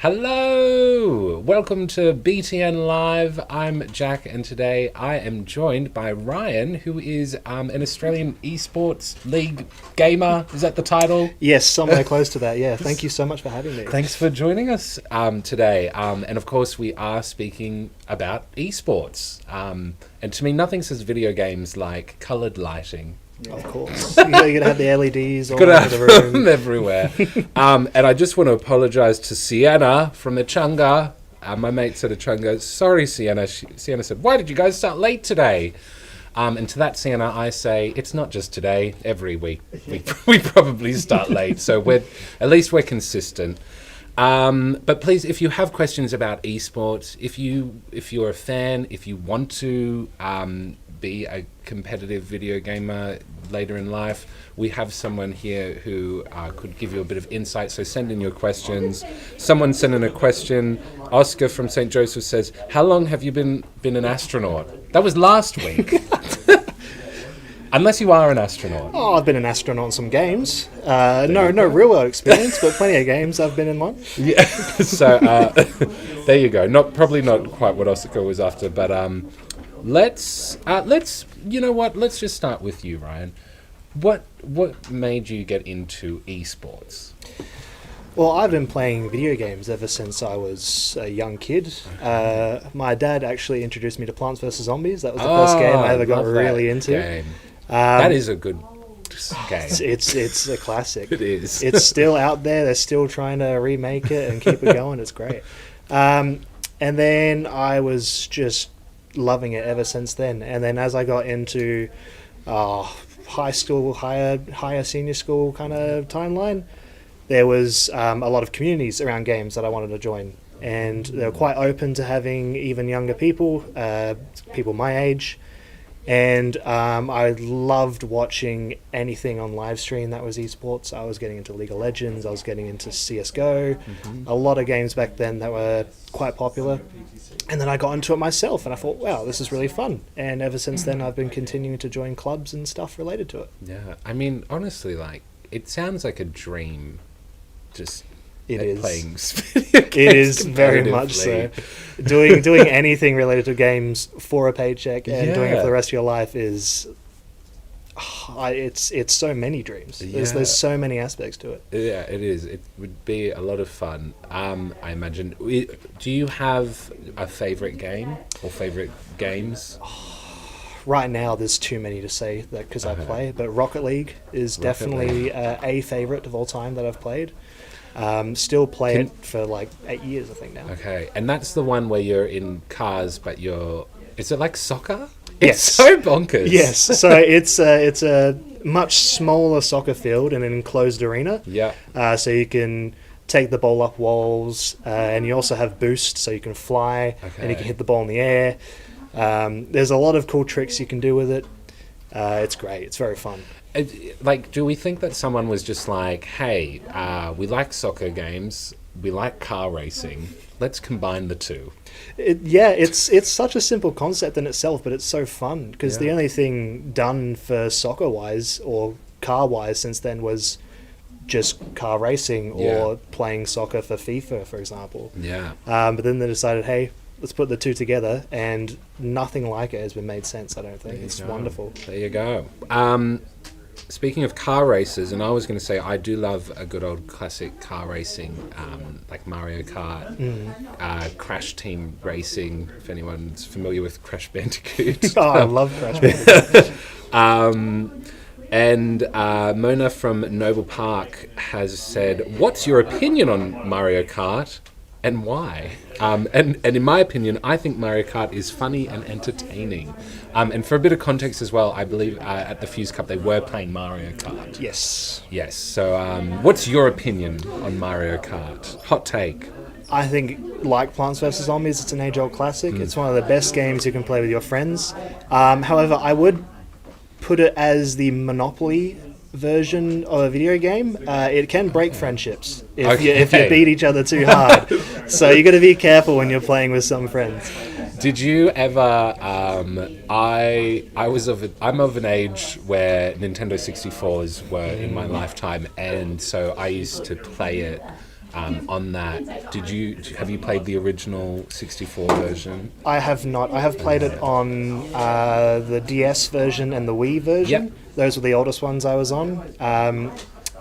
Hello! Welcome to BTN Live. I'm Jack, and today I am joined by Ryan, who is an Australian Esports League gamer. Is that the title? Yes, somewhere close to that, yeah. Thank you so much for having me. Thanks for joining us today. And of course, we are speaking about esports. And to me, nothing says video games like coloured lighting. Yeah. Of course. You're going to have the LEDs all over the room. Everywhere. And I just want to apologise to Sienna from the Chunga. My mate said to Chunga, sorry, Sienna. Sienna said, why did you guys start late today? And to that, Sienna, I say, it's not just today. Every week we probably start late. So at least we're consistent. But please, if you have questions about esports, if you're a fan, if you want to be a competitive video gamer later in life, we have someone here who could give you a bit of insight. So send in your questions. Someone sent in a question. Oscar from St. Joseph says, how long have you been an astronaut? That was last week. Unless you are an astronaut. Oh, I've been an astronaut in some games. No real world experience, but plenty of games I've been in one. Yeah. So there you go. Probably not quite what Oscar was after, but let's you know what? Let's just start with you, Ryan. What made you get into esports? Well, I've been playing video games ever since I was a young kid. My dad actually introduced me to Plants vs. Zombies. That was the first game I ever got really into. Game. That is a good game. It's a classic. It is. It's still out there. They're still trying to remake it and keep it going. It's great. And then I was just loving it ever since then. And then as I got into high school, higher senior school kind of timeline, there was a lot of communities around games that I wanted to join. And they were quite open to having even younger people, people my age. And I loved watching anything on live stream that was esports. I was getting into League of Legends, I was getting into CSGO, a lot of games back then that were quite popular. And then I got into it myself and I thought, wow, this is really fun. And ever since then I've been continuing to join clubs and stuff related to it. Yeah, I mean, honestly, it sounds like a dream, just playing video games. It is very much so. Doing anything related to games for a paycheck and doing it for the rest of your life is it's so many dreams. There's so many aspects to it. Yeah, it is. It would be a lot of fun. I imagine. Do you have a favorite game or favorite games? Right now, there's too many to say that because I play, but Rocket League is definitely a favorite of all time that I've played. Still play it for like 8 years, I think now. Okay, and that's the one where you're in cars, but is it like soccer? Yes. It's so bonkers. Yes, so it's a much smaller soccer field in an enclosed arena. Yeah. So you can take the ball up walls, and you also have boost, so you can fly, and you can hit the ball in the air. There's a lot of cool tricks you can do with it. It's great. It's very fun. Do we think that someone was just like, hey, we like soccer games, we like car racing, let's combine the two? It's such a simple concept in itself, but it's so fun because the only thing done for soccer-wise or car-wise since then was just car racing or playing soccer for FIFA, for example. Yeah. But then they decided, hey, let's put the two together, and nothing like it has been made sense, I don't think. It's wonderful. There you go. Speaking of car races, and I was going to say I do love a good old classic car racing, like Mario Kart, Crash Team Racing, if anyone's familiar with Crash Bandicoot. I love Crash Bandicoot. And Mona from Noble Park has said, what's your opinion on Mario Kart? And why? And in my opinion, I think Mario Kart is funny and entertaining. And for a bit of context as well, I believe at the Fuse Cup they were playing Mario Kart. Yes. Yes. So what's your opinion on Mario Kart? Hot take. I think, like Plants vs. Zombies, it's an age-old classic. It's one of the best games you can play with your friends. However, I would put it as the Monopoly version of a video game. It can break friendships if you beat each other too hard. So you got to be careful when you're playing with some friends. Did you ever? I'm of an age where Nintendo 64s were in my lifetime, and so I used to play it on that. Have you played the original 64 version? I have not. I have played it on the DS version and the Wii version. Yep. Those were the oldest ones I was on.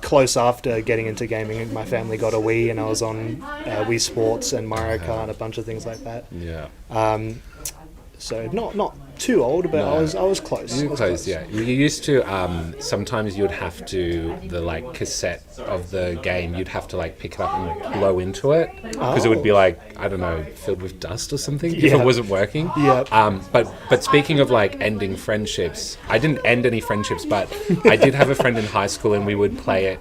Close after getting into gaming, my family got a Wii, and I was on Wii Sports and Mario Kart and a bunch of things like that. Yeah. So not too old, but No. I was close. You were close, yeah. You used to, sometimes you'd have to, the like cassette of the game, you'd have to like pick it up and blow into it. Because it would be like, I don't know, filled with dust or something if Yeah. it wasn't working. Yep. But speaking of like ending friendships, I didn't end any friendships, but I did have a friend in high school and we would play it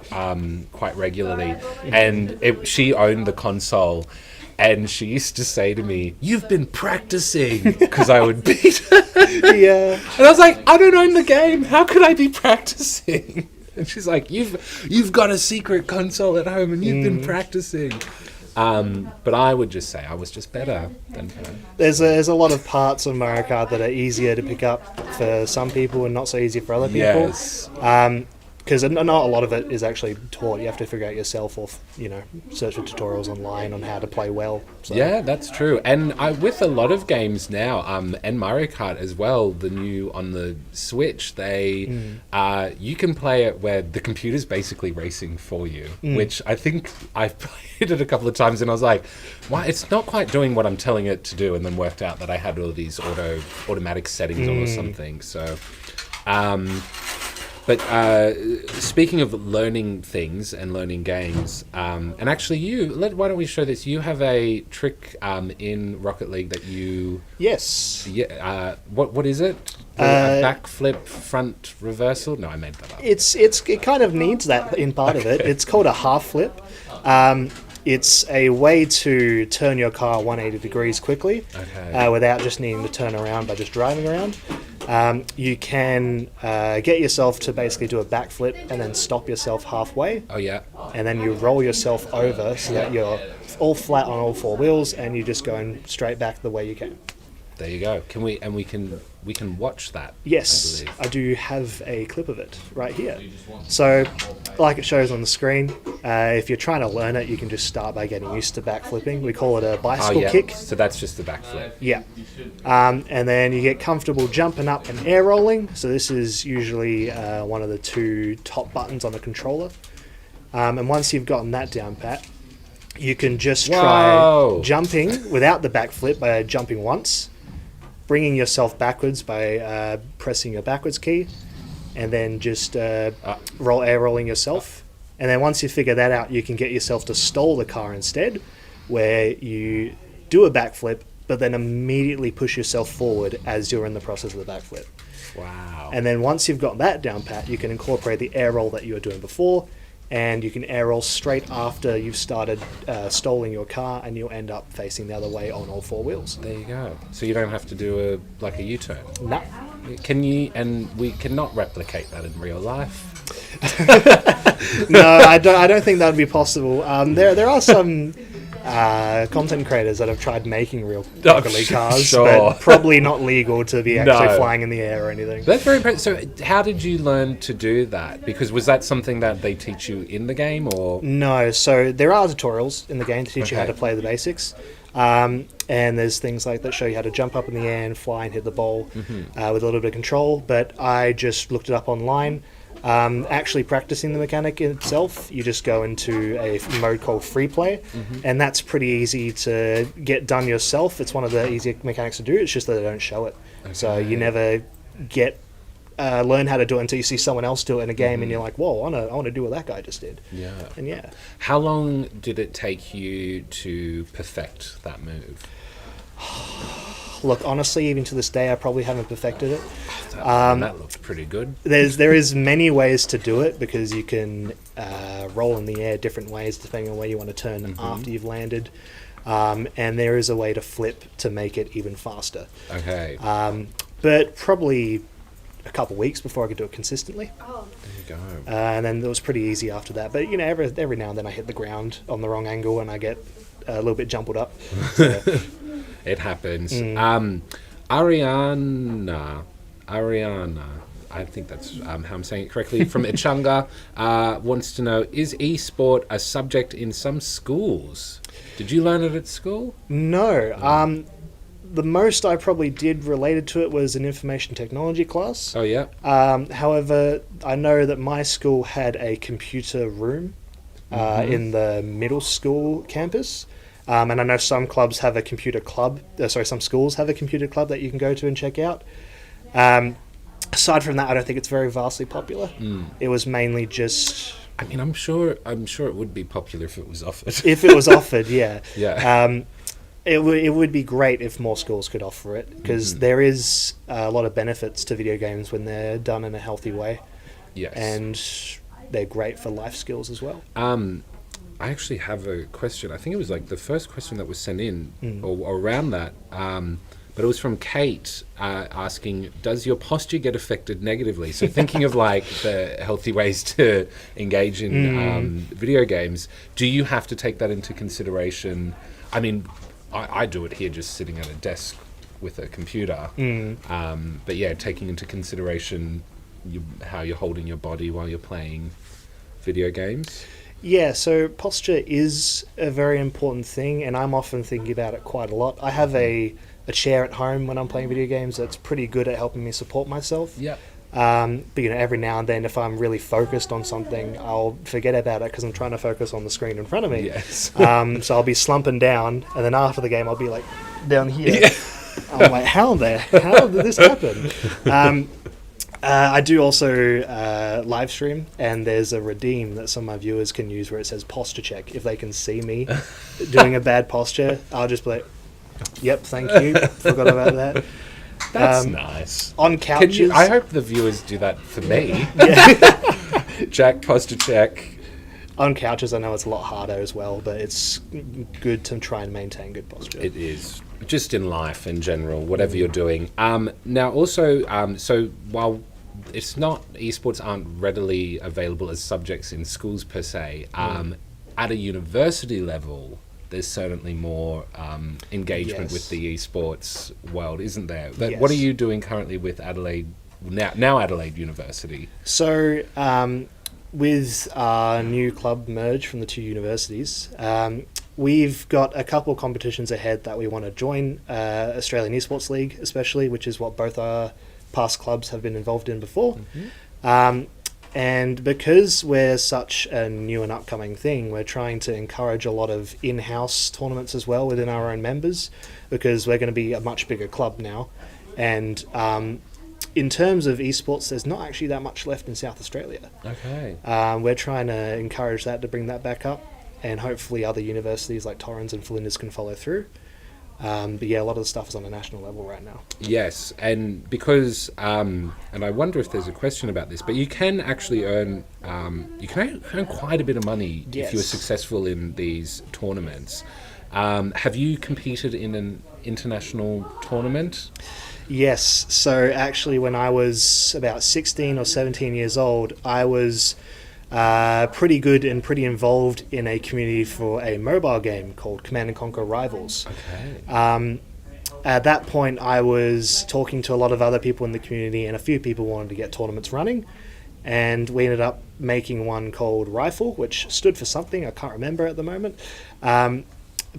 quite regularly. And she owned the console. And she used to say to me, "You've been practicing," because I would beat her. Yeah. And I was like, "I don't own the game. How could I be practicing?" And she's like, "You've got a secret console at home, and you've been practicing." But I would just say I was just better than her. There's a lot of parts of Mario Kart that are easier to pick up for some people and not so easy for other people. Yes. Because not a lot of it is actually taught. You have to figure out yourself, or search for tutorials online on how to play well. So. Yeah, that's true. And with a lot of games now, and Mario Kart as well, the new on the Switch, you can play it where the computer's basically racing for you, which I think I've played it a couple of times and I was like, why? It's not quite doing what I'm telling it to do, and then worked out that I had all these automatic settings on or something. So, but speaking of learning things and learning games, and actually why don't we show this? You have a trick in Rocket League that you... Yes. Yeah. What is it? A backflip front reversal? No, I made that up. It kind of needs that in part of it. It's called a half flip. It's a way to turn your car 180 degrees quickly, without just needing to turn around by just driving around. You can get yourself to basically do a backflip and then stop yourself halfway. Oh yeah. And then you roll yourself over so that you're all flat on all four wheels, and you're just going straight back the way you came. There you go. We can watch that. Yes, I do have a clip of it right here. So, like it shows on the screen, if you're trying to learn it, you can just start by getting used to backflipping. We call it a bicycle kick. So that's just the backflip. Yeah. And then you get comfortable jumping up and air rolling. So this is usually one of the two top buttons on the controller. And once you've gotten that down pat, you can just try jumping without the backflip by jumping once, bringing yourself backwards by pressing your backwards key, and then just air rolling yourself. And then once you figure that out, you can get yourself to stall the car instead, where you do a backflip, but then immediately push yourself forward as you're in the process of the backflip. Wow. And then once you've got that down pat, you can incorporate the air roll that you were doing before, and you can air roll straight after you've started stalling your car, and you'll end up facing the other way on all four wheels. There you go. So you don't have to do a U-turn. No. Can you? And we cannot replicate that in real life. No, I don't think that would be possible. There are some content creators that have tried making real Rocket League cars, but probably not legal to be actually flying in the air or anything. That's very impressive. So how did you learn to do that? Because was that something that they teach you in the game, or...? No, so there are tutorials in the game to teach you how to play the basics. And there's things like that show you how to jump up in the air and fly and hit the ball with a little bit of control, but I just looked it up online. Actually practicing the mechanic itself, you just go into a mode called free play, and that's pretty easy to get done yourself. It's one of the easier mechanics to do. It's just that they don't show it. So you never learn how to do it until you see someone else do it in a game, and you're like, whoa, I want to do what that guy just did. Yeah. And yeah. How long did it take you to perfect that move? Look, honestly, even to this day, I probably haven't perfected it. That looks pretty good. There is many ways to do it, because you can roll in the air different ways depending on where you want to turn after you've landed. And there is a way to flip to make it even faster. Okay. But probably a couple weeks before I could do it consistently. Oh. There you go. And then it was pretty easy after that. But, every now and then I hit the ground on the wrong angle and I get a little bit jumbled up. So, it happens. Ariana, I think that's how I'm saying it correctly. From Ichunga, wants to know, is esport a subject in some schools? Did you learn it at school? No. The most I probably did related to it was an information technology class. Oh, yeah. However, I know that my school had a computer room in the middle school campus. And I know some clubs have a computer club. Some schools have a computer club that you can go to and check out. Aside from that, I don't think it's very vastly popular. It was mainly just... I mean, I'm sure it would be popular if it was offered. If it was offered, yeah. Yeah. It would be great if more schools could offer it, because there is a lot of benefits to video games when they're done in a healthy way. Yes. And they're great for life skills as well. I actually have a question. I think it was like the first question that was sent in or around that. But it was from Kate asking, does your posture get affected negatively? So thinking of like the healthy ways to engage in video games, do you have to take that into consideration? I mean, I do it here just sitting at a desk with a computer. But yeah, taking into consideration how you're holding your body while you're playing video games. Yeah, so posture is a very important thing, and I'm often thinking about it quite a lot. I have a chair at home when I'm playing video games that's pretty good at helping me support myself. Yeah. But every now and then, if I'm really focused on something, I'll forget about it because I'm trying to focus on the screen in front of me. Yes. So I'll be slumping down, and then after the game, I'll be like down here. Yeah. I'm like, how did this happen? I do also live stream, and there's a redeem that some of my viewers can use where it says posture check. If they can see me doing a bad posture, I'll just be like, yep, thank you. Forgot about that. That's nice. On couches. I hope the viewers do that for me. Jack, posture check. On couches, I know it's a lot harder as well, but it's good to try and maintain good posture. It is. Just in life in general, whatever you're doing. Now also, so while it's not, esports aren't readily available as subjects in schools per se, at a university level, there's certainly more engagement with the esports world, isn't there? But what are you doing currently with Adelaide, now Adelaide University? So, with our new club merge from the two universities, we've got a couple of competitions ahead that we want to join, Australian Esports League especially, which is what both our past clubs have been involved in before. And because we're such a new and upcoming thing, we're trying to encourage a lot of in-house tournaments as well within our own members, because we're going to be a much bigger club now. And in terms of esports, there's not actually that much left in South Australia. Okay. We're trying to encourage that, to bring that back up, and hopefully other universities like Torrens and Flinders can follow through. But yeah, a lot of the stuff is on a national level right now. Yes, and because, and I wonder if there's a question about this, but you can actually earn quite a bit of money if you're successful in these tournaments. Have you competed in an international tournament? Yes, so actually when I was about 16 or 17 years old, I was pretty good and pretty involved in a community for a mobile game called Command & Conquer Rivals. Okay. At that point, I was talking to a lot of other people in the community, and a few people wanted to get tournaments running, and we ended up making one called Rifle, which stood for something I can't remember at the moment.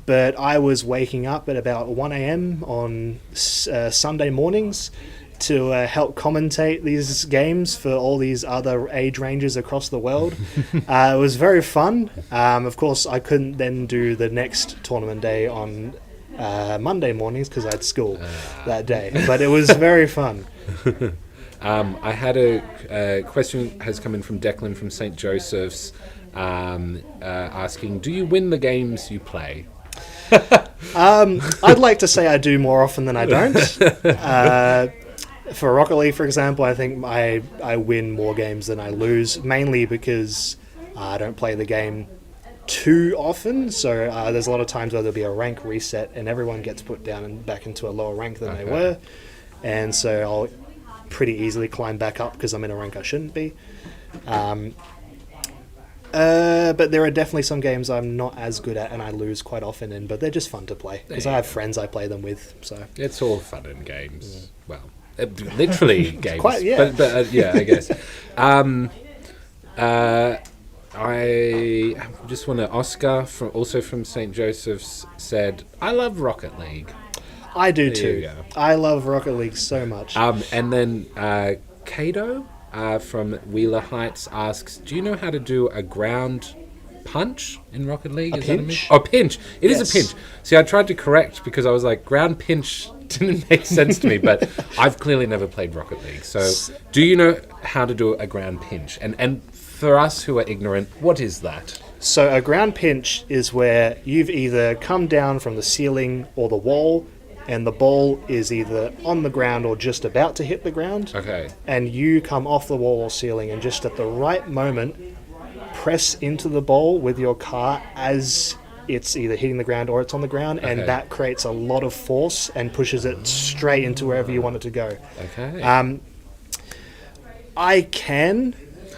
But I was waking up at about 1 a.m. on Sunday mornings to help commentate these games for all these other age ranges across the world. It was very fun. Of course, I couldn't then do the next tournament day on Monday mornings because I had school that day. But it was very fun. I had a question has come in from Declan from St. Joseph's asking, do you win the games you play? I'd like to say I do more often than I don't. For Rocket League, for example, I think I win more games than I lose, mainly because I don't play the game too often. So there's a lot of times where there'll be a rank reset and everyone gets put down and back into a lower rank than they were. And so I'll pretty easily climb back up because I'm in a rank I shouldn't be. But there are definitely some games I'm not as good at and I lose quite often in, but they're just fun to play because I have friends I play them with. So it's all fun and games. Well, literally games. Quite, yeah. But yeah, I guess. I just want to. Oscar, also from St. Joseph's, said, "I love Rocket League." I do There you too. go. I love Rocket League so much. And then Kato from Wheeler Heights asks, "Do you know how to do a ground punch in Rocket League?" Is pinch? that a pinch. It is Yes. a pinch. See, I tried to correct because I was like, ground pinch didn't make sense to me, but I've clearly never played Rocket League. So, do you know how to do a ground pinch? And for us who are ignorant, what is that? So a ground pinch is where you've either come down from the ceiling or the wall, and the ball is either on the ground or just about to hit the ground. Okay. And you come off the wall or ceiling and just at the right moment press into the ball with your car as it's either hitting the ground or it's on the ground, and Okay. that creates a lot of force and pushes it straight into wherever you want it to go. Okay. I can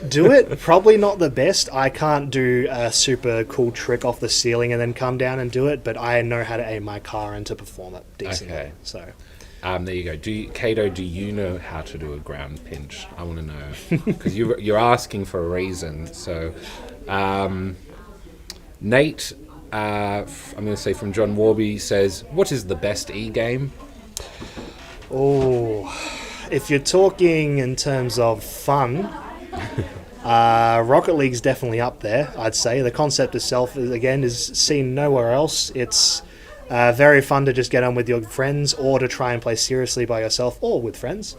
do it. Probably not the best. I can't do a super cool trick off the ceiling and then come down and do it, but I know how to aim my car and to perform it decently. Okay. So There you go. Kato, do you know how to do a ground pinch? I want to know because you're asking for a reason. So, Nate, I'm going to say from John Warby says, "What is the best e-game?" oh, if you're talking in terms of fun, Rocket League's definitely up there, I'd say. The concept itself, is seen nowhere else. It's very fun to just get on with your friends or to try and play seriously by yourself or with friends.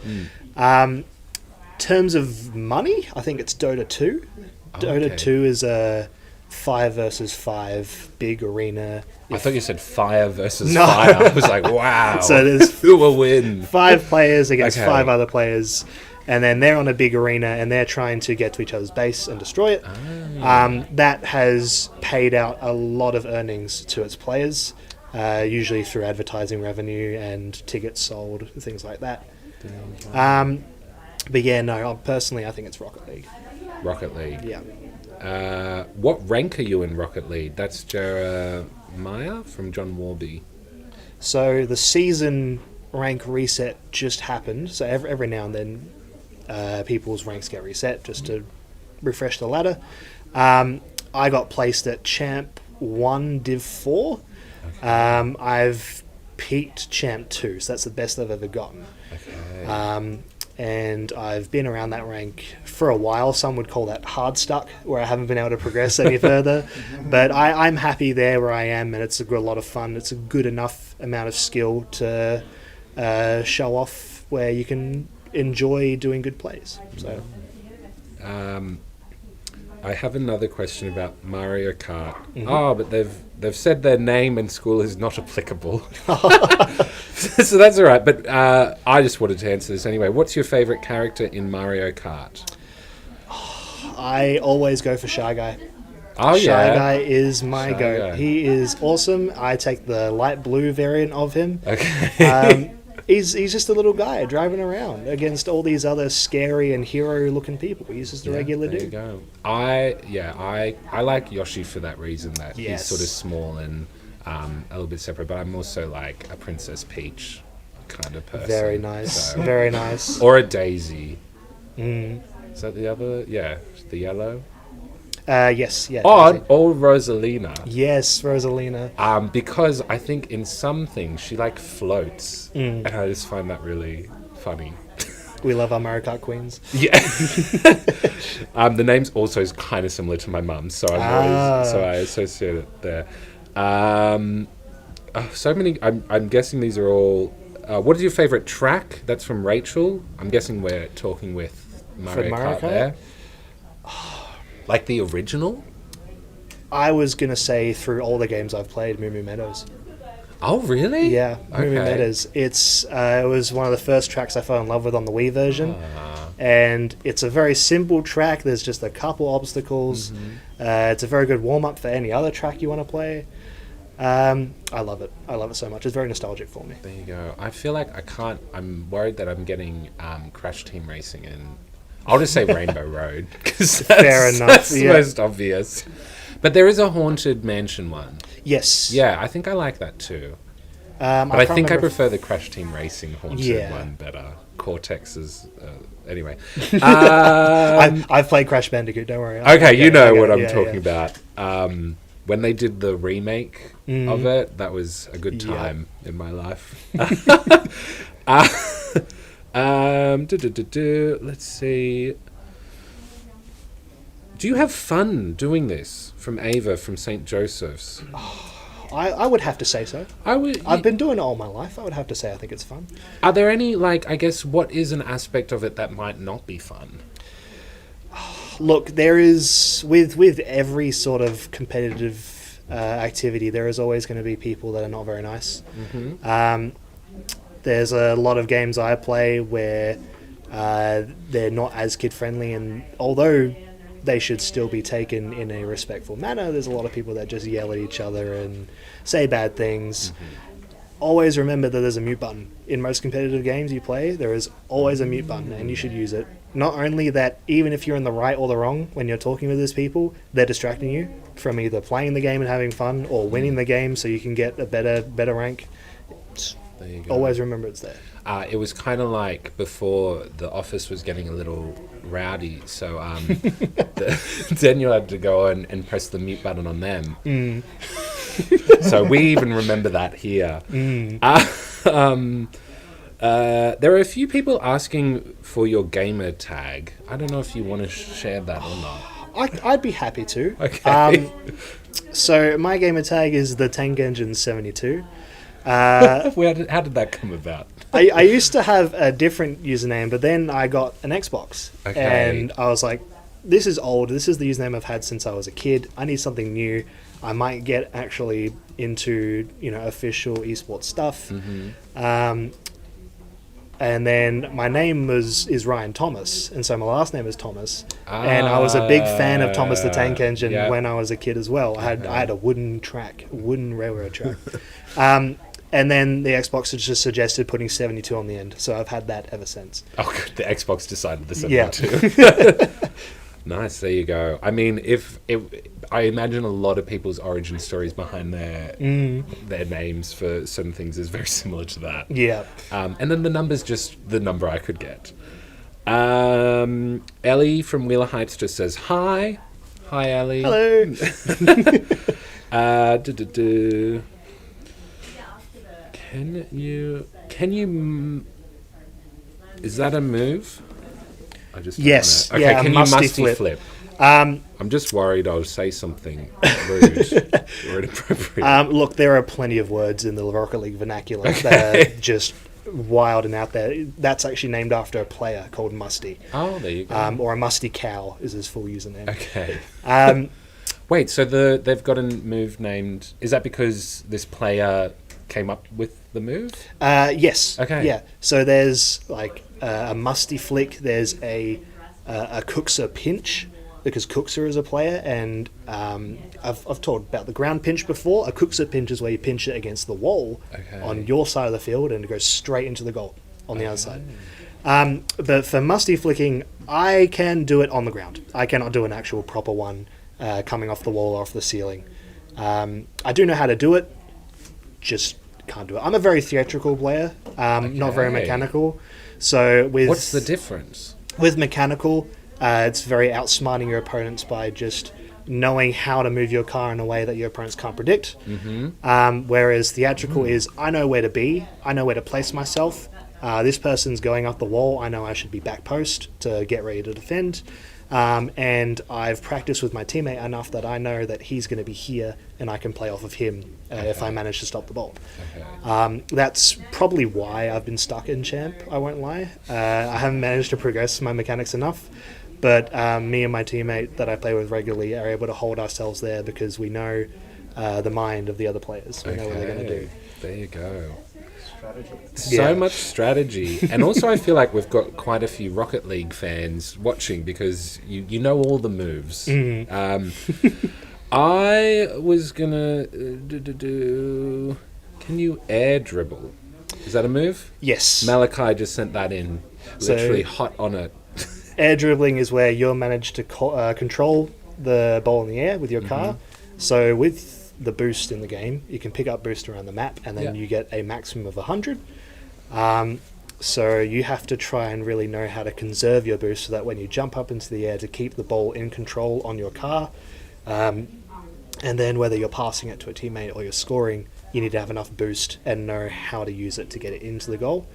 In terms of money, I think it's Dota 2. Dota Okay. 2 is a 5 versus 5 big arena. I thought you said fire versus No. fire. I was like, wow. So there's who will win? 5 players against Okay. 5 other players, and then they're on a big arena and they're trying to get to each other's base and destroy it. That has paid out a lot of earnings to its players, usually through advertising revenue and tickets sold, things like that. But yeah, no, personally I think it's Rocket League. Rocket League. Yeah. What rank are you in Rocket League? That's Jeremiah from John Warby. So the season rank reset just happened, so every now and then people's ranks get reset just to refresh the ladder. I got placed at Champ 1 Div 4. I've peaked Champ 2, so that's the best I've ever gotten. Okay. And I've been around that rank for a while. Some would call that hard stuck, where I haven't been able to progress any further. But I'm happy there where I am, and it's a lot of fun. It's a good enough amount of skill to show off where you can enjoy doing good plays. So I have another question about Mario Kart. Oh, but they've said their name and school is not applicable. So that's all right. But I just wanted to answer this anyway. What's your favorite character in Mario Kart? I always go for Shy Guy. Oh, Shy yeah. Guy is my Shy goat. Guy. He is awesome. I take the light blue variant of him. Okay. He's just a little guy driving around against all these other scary and hero-looking people. He's just a regular there dude. you go. I like Yoshi for that reason, that Yes. he's sort of small and a little bit separate, but I'm also like a Princess Peach kind of person. Very nice. so- Very nice. Or a Daisy. Mm. Is that the other? Yeah, the yellow. Yes, yeah. Or Rosalina. Yes, Rosalina. Because I think in some things she like floats, Mm. and I just find that really funny. We love our Mario Kart queens. Yeah. The name's also is kind of similar to my mum, so I associate it there. So many. I'm guessing these are all. What is your favorite track? That's from Rachel. I'm guessing we're talking with Mario Mario Kart Kart? there. Like the original? I was going to say through all the games I've played, Moo Moo Meadows. Oh, really? Yeah, Moo Moo Okay. Meadows. It was one of the first tracks I fell in love with on the Wii version. And it's a very simple track. There's just a couple obstacles. It's a very good warm-up for any other track you want to play. I love it. I love it so much. It's very nostalgic for me. There you go. I feel like I can't. I'm worried that I'm getting Crash Team Racing in. I'll just say Rainbow Road because Fair enough, That's the yeah. most obvious. But there is a Haunted Mansion one. Yes. Yeah, I think I like that too. But But I think I prefer the Crash Team Racing Haunted Yeah. one better. cortexes. Anyway. I've played Crash Bandicoot, don't worry. Okay, you know what I'm yeah, talking about. When they did the remake of it, that was a good time in my life. Let's see. Do you have fun doing this? From Ava from St. Joseph's. I would have to say so. I've been doing it all my life. I would have to say I think it's fun. Are there any, like, I guess, what is an aspect of it that might not be fun? Look, there is, with every sort of competitive activity, there is always going to be people that are not very nice. There's a lot of games I play where they're not as kid-friendly, and although they should still be taken in a respectful manner, there's a lot of people that just yell at each other and say bad things. Always remember that there's a mute button. In most competitive games you play, there is always a mute button, and you should use it. Not only that, even if you're in the right or the wrong when you're talking with these people, they're distracting you from either playing the game and having fun or winning the game so you can get a better rank. There you go. Always remember it's there. It was kind of like before the office was getting a little rowdy, so Daniel had to go and press the mute button on them. So we even remember that here. There are a few people asking for your gamer tag. I don't know if you want to share that or not. I'd be happy to. Okay. So my gamer tag is the Tank Engine 72. How did that come about? I used to have a different username, but then I got an Xbox. Okay. And I was like, this is old. This is the username I've had since I was a kid. I need something new. I might get actually into, official esports stuff. And then my name is Ryan Thomas, and so my last name is Thomas. And I was a big fan of Thomas the Tank Engine when I was a kid as well. I had a wooden railroad track. And then the Xbox has just suggested putting 72 on the end, so I've had that ever since. Oh, good. The Xbox decided the 72. Nice, there you go. I mean, I imagine a lot of people's origin stories behind their names for certain things is very similar to that. Yeah. And then the number's just the number I could get. Ellie from Wheeler Heights just says, hi. Hi, Ellie. Hello. Can you is that a move? I just don't yes. wanna, okay, yeah, can you musty flip? I'm just worried I'll say something rude or inappropriate. Look, there are plenty of words in the Rocket League vernacular that are just wild and out there. That's actually named after a player called Musty. Oh, there you go. Or a Musty Cow is his full username. Okay. Wait, so they've got a move named... Is that because this player came up with the move? Yes. Okay. Yeah. So there's like a Musty Flick. There's a Cookser Pinch, because Cookser is a player, and I've talked about the ground pinch before. A Cookser Pinch is where you pinch it against the wall on your side of the field, and it goes straight into the goal on the other side. But for Musty Flicking, I can do it on the ground. I cannot do an actual proper one coming off the wall or off the ceiling. I do know how to do it, just can't do it. I'm a very theatrical player, not very mechanical. So what's the difference? With mechanical, it's very outsmarting your opponents by just knowing how to move your car in a way that your opponents can't predict. Whereas theatrical is, I know where to be, I know where to place myself. This person's going up the wall, I know I should be back post to get ready to defend. And I've practiced with my teammate enough that I know that he's going to be here and I can play off of him if I manage to stop the ball. That's probably why I've been stuck in champ, I won't lie. I haven't managed to progress my mechanics enough, but me and my teammate that I play with regularly are able to hold ourselves there because we know the mind of the other players. We know what they're going to do. There you go. So much strategy. And also I feel like we've got quite a few Rocket League fans watching because you know all the moves. I was gonna can you air dribble? Is that a move? Yes. Malachi just sent that in, literally hot on it. Air dribbling is where you'll manage to control the ball in the air with your car. So with the boost in the game, you can pick up boost around the map, and then you get a maximum of 100. So you have to try and really know how to conserve your boost so that when you jump up into the air to keep the ball in control on your car, and then whether you're passing it to a teammate or you're scoring, you need to have enough boost and know how to use it to get it into the goal.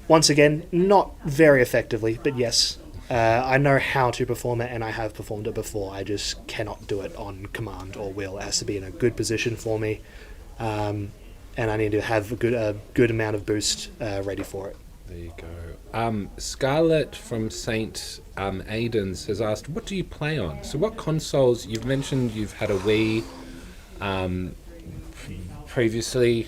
Once again, not very effectively, but yes, I know how to perform it, and I have performed it before. I just cannot do it on command or will. It has to be in a good position for me, and I need to have a good amount of boost ready for it. There you go. Scarlett from St. Aidan's has asked, what do you play on? So what consoles, you've mentioned you've had a Wii previously,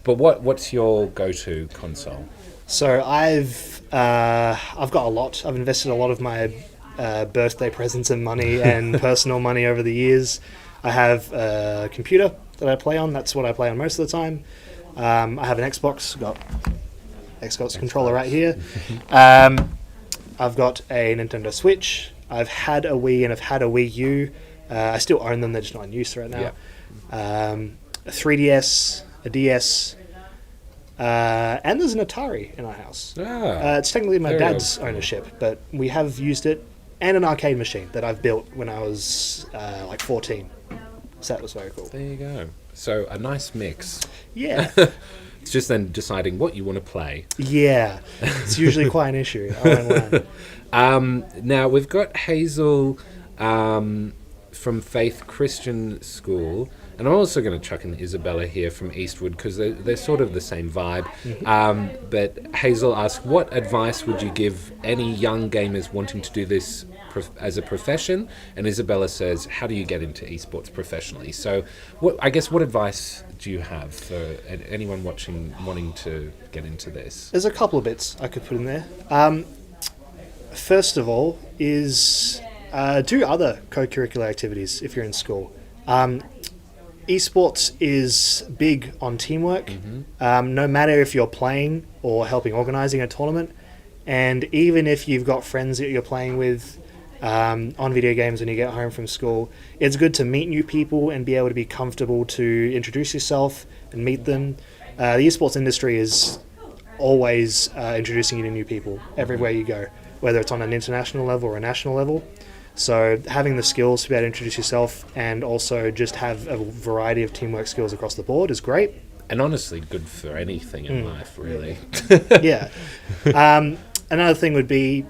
but what's your go-to console? So I've got a lot. I've invested a lot of my birthday presents and money and personal money over the years. I have a computer that I play on. That's what I play on most of the time. I have an Xbox. Got Xbox controller right here. I've got a Nintendo Switch. I've had a Wii and I've had a Wii U. I still own them. They're just not in use right now. A 3DS, a DS, and there's an Atari in our house. It's technically my dad's ownership, but we have used it, and an arcade machine that I've built when I was like 14. So that was very cool. There you go. So a nice mix. Yeah. It's just then deciding what you want to play. Yeah. It's usually quite an issue. I won't lie. Now, we've got Hazel from Faith Christian School, and I'm also going to chuck in Isabella here from Eastwood because they're sort of the same vibe. But Hazel asks, what advice would you give any young gamers wanting to do this as a profession? And Isabella says, how do you get into esports professionally? So what advice do you have for anyone watching wanting to get into this? There's a couple of bits I could put in there. First of all is do other co-curricular activities if you're in school. Esports is big on teamwork, no matter if you're playing or helping organising a tournament. And even if you've got friends that you're playing with on video games when you get home from school, it's good to meet new people and be able to be comfortable to introduce yourself and meet them. The esports industry is always introducing you to new people everywhere you go, whether it's on an international level or a national level. So having the skills to be able to introduce yourself and also just have a variety of teamwork skills across the board is great. And honestly, good for anything in life, really. Yeah. Another thing would be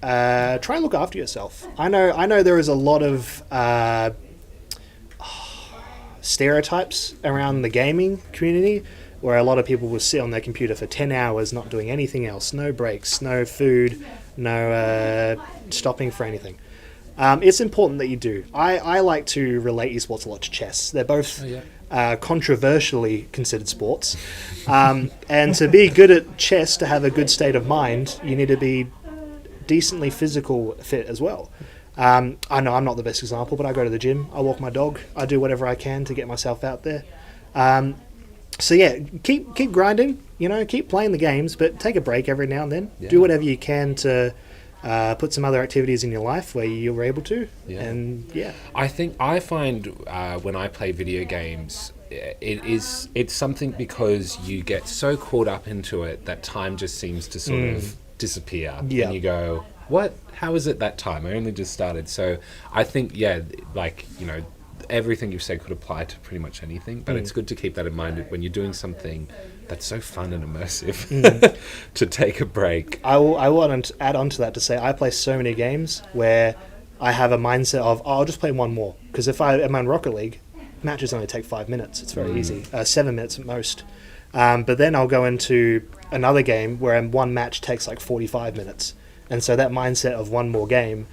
try and look after yourself. I know there is a lot of stereotypes around the gaming community where a lot of people will sit on their computer for 10 hours not doing anything else, no breaks, no food, no stopping for anything. It's important that you do. I like to relate esports a lot to chess. They're both controversially considered sports. And to be good at chess, to have a good state of mind, you need to be decently physical fit as well. I know I'm not the best example, but I go to the gym, I walk my dog, I do whatever I can to get myself out there. So yeah, keep grinding, keep playing the games, but take a break every now and then. Yeah. Do whatever you can to put some other activities in your life where you were able to. Yeah. And yeah. I find when I play video games, it's something because you get so caught up into it that time just seems to sort of disappear. Yeah. And you go, what? How is it that time? I only just started. So I think, everything you've said could apply to pretty much anything, but it's good to keep that in mind when you're doing something that's so fun and immersive to take a break. I want to add on to that to say I play so many games where I have a mindset of, I'll just play one more. Because if I'm on Rocket League, matches only take 5 minutes. It's very easy. 7 minutes at most. But then I'll go into another game where one match takes like 45 minutes. And so that mindset of one more game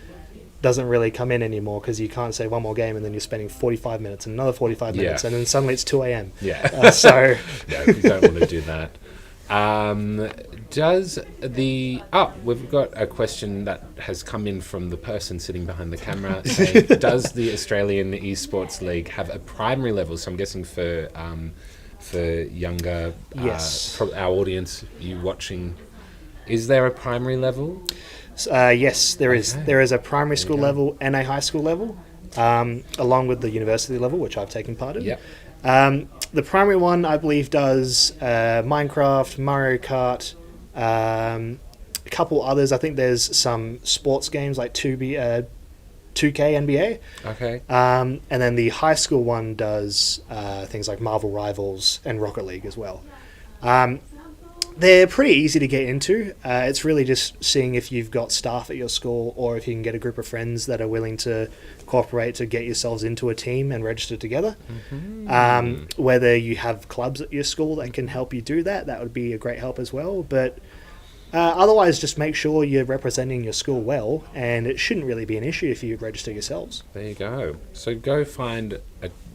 doesn't really come in anymore because you can't say one more game and then you're spending 45 minutes and another 45 minutes and then suddenly it's 2 a.m. Yeah. So no, you don't want to do that. We've got a question that has come in from the person sitting behind the camera saying, does the Australian Esports League have a primary level? So I'm guessing for younger, our audience, you watching, is there a primary level? Yes, there is. There is a primary school level and a high school level. along with the university level, which I've taken part in. Yep. The primary one, I believe, does Minecraft, Mario Kart, a couple others. I think there's some sports games like 2K NBA. Okay. And then the high school one does things like Marvel Rivals and Rocket League as well. They're pretty easy to get into. It's really just seeing if you've got staff at your school or if you can get a group of friends that are willing to cooperate to get yourselves into a team and register together. Mm-hmm. Whether you have clubs at your school that can help you do that, that would be a great help as well. But otherwise, just make sure you're representing your school well, and it shouldn't really be an issue if you register yourselves. There you go. So go find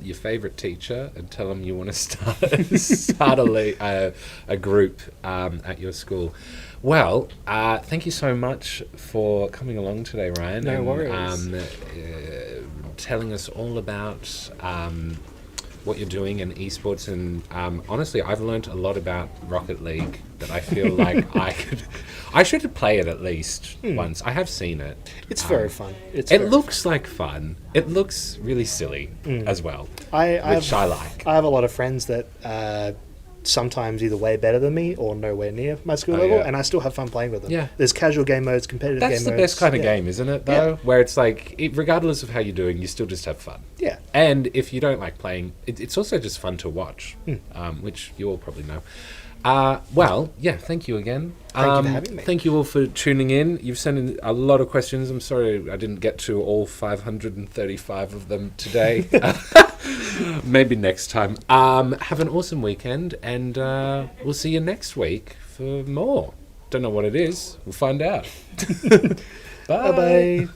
your favourite teacher and tell them you want to start a group at your school. Well, thank you so much for coming along today, Ryan. No worries. Telling us all about what you're doing in esports, and honestly, I've learnt a lot about Rocket League that I feel like I should play it at least once. I have seen it. It's very fun. It looks like fun. It looks really silly as well, which I like. I have a lot of friends that sometimes either way better than me or nowhere near my skill level, and I still have fun playing with them. Yeah. There's casual game modes, competitive game modes. That's the best kind of game, isn't it, though? Yeah. Where it's like, regardless of how you're doing, you still just have fun. Yeah. And if you don't like playing, it's also just fun to watch, which you all probably know. Well, yeah, thank you again. Thank you for having me. Thank you all for tuning in. You've sent in a lot of questions. I'm sorry I didn't get to all 535 of them today. Maybe next time. Have an awesome weekend, and we'll see you next week for more. Don't know what it is. We'll find out. Bye. Bye-bye.